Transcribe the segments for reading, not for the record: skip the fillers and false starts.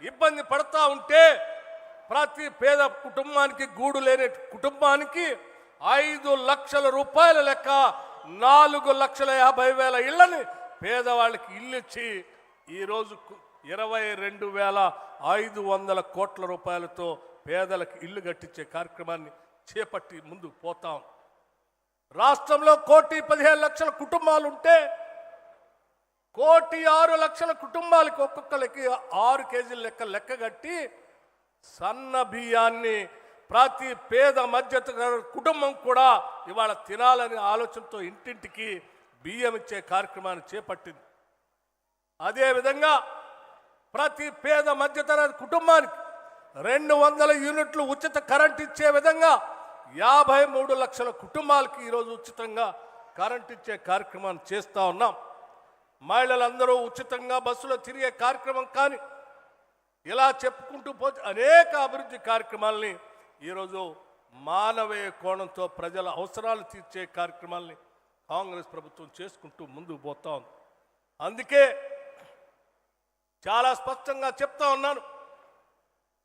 ఇబ్బంది పడతా ఉంటే ప్రతి పేద కుటుంబానికి గూడు లేని కుటుంబానికి 5 లక్షల రూపాయల లెక్క 4,50,000 ఇళ్లని పేదవాళ్ళకి ఇల్లు ఇచ్చి ఈరోజు 22,500 కోట్ల రూపాయలతో పేదలకు ఇల్లు కట్టించే కార్యక్రమాన్ని చేపట్టి ముందుకు పోతాం. రాష్ట్రంలో 1,15,00,000 కుటుంబాలు ఉంటే 1,06,00,000 కుటుంబాలకి ఒక్కొక్కరికి 6 కేజీల లెక్క కట్టి సన్న బియ్యాన్ని ప్రతి పేద మధ్యతరగతి కుటుంబం కూడా ఇవాళ తినాలనే ఆలోచనతో ఇంటింటికి బియ్యం ఇచ్చే కార్యక్రమాన్ని చేపట్టింది. అదేవిధంగా ప్రతి పేద మధ్యతరగతి కుటుంబానికి 200 యూనిట్లు ఉచిత కరెంట్ ఇచ్చే విధంగా 53 లక్షల కుటుంబాలకి ఈరోజు ఉచితంగా కరెంట్ ఇచ్చే కార్యక్రమాన్ని చేస్తూ ఉన్నాం. మహిళలందరూ ఉచితంగా బస్సులో తిరిగే కార్యక్రమం కానీ ఇలా చెప్పుకుంటూ పోతే అనేక అభివృద్ధి కార్యక్రమాలని ఈరోజు మానవీయ కోణంతో ప్రజల అవసరాలు తీర్చే కార్యక్రమాలని కాంగ్రెస్ ప్రభుత్వం చేసుకుంటూ ముందుకు పోతా ఉంది. అందుకే చాలా స్పష్టంగా చెప్తా ఉన్నాను,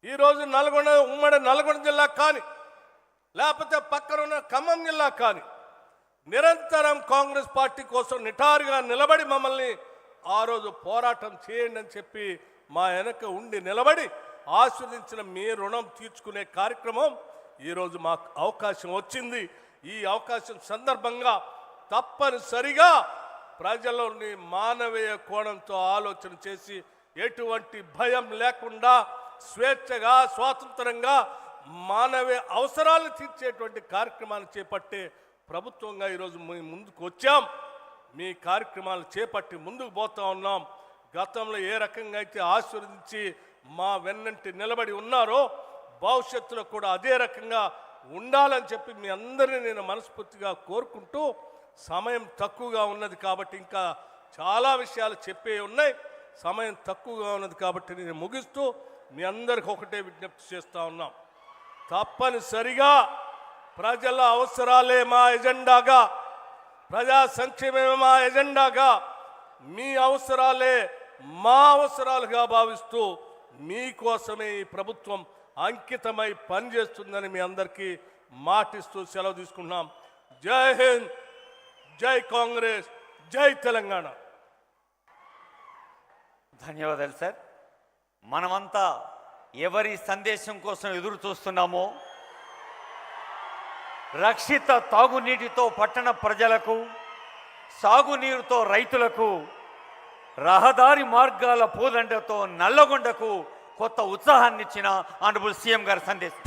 ఈరోజు ఉమ్మడి నల్గొండ జిల్లా కానీ లేకపోతే పక్కన ఉన్న ఖమ్మం జిల్లా కానీ నిరంతరం కాంగ్రెస్ పార్టీ కోసం నిటారుగా నిలబడి మమ్మల్ని ఆ రోజు పోరాటం చేయండి అని చెప్పి మా వెనక ఉండి నిలబడి ఆస్వాదించిన మీ రుణం తీర్చుకునే కార్యక్రమం ఈరోజు మాకు అవకాశం వచ్చింది. ఈ అవకాశం సందర్భంగా తప్పనిసరిగా ప్రజలని మానవీయ కోణంతో ఆలోచన చేసి ఎటువంటి భయం లేకుండా స్వేచ్ఛగా స్వాతంత్రంగా మానవీయ అవసరాలను తీర్చేటువంటి కార్యక్రమాలు చేపట్టే ప్రభుత్వంగా ఈరోజు ముందుకు వచ్చాం. మీ కార్యక్రమాలు చేపట్టి ముందుకు పోతా ఉన్నాం. గతంలో ఏ రకంగా అయితే ఆశీర్వదించి మా వెన్నంటి నిలబడి ఉన్నారో భవిష్యత్తులో కూడా అదే రకంగా ఉండాలని చెప్పి మీ అందరినీ నేను మనస్ఫూర్తిగా కోరుకుంటూ, సమయం తక్కువగా ఉన్నది కాబట్టి ఇంకా చాలా విషయాలు చెప్పే ఉన్నాయి, సమయం తక్కువగా ఉన్నది కాబట్టి నేను ముగిస్తూ మీ అందరికి ఒకటే విజ్ఞప్తి చేస్తూ ఉన్నాం. తప్పనిసరిగా ప్రజల అవసరాలే మా ఎజెండాగా, ప్రజా సంక్షేమమే మా ఎజెండాగా, మీ అవసరాలే మా అవసరాలుగా భావిస్తూ మీకోసమే ఈ ప్రభుత్వం అంకితమై పనిచేస్తుందని మీ అందరికీ మాటిస్తూ సెలవు తీసుకున్నాం. జై హింద్, జై కాంగ్రెస్, జై తెలంగాణ. ధన్యవాదాలు సార్. మనమంతా ఎవరి సందేశం కోసం ఎదురు చూస్తున్నామో, రక్షిత తాగునీటితో పట్టణ ప్రజలకు, సాగునీరుతో రైతులకు, రహదారి మార్గాల పూదండతో నల్లగొండకు కొత్త ఉత్సాహాన్ని ఇచ్చిన ఆనరబుల్ సీఎం గారి సందేశం.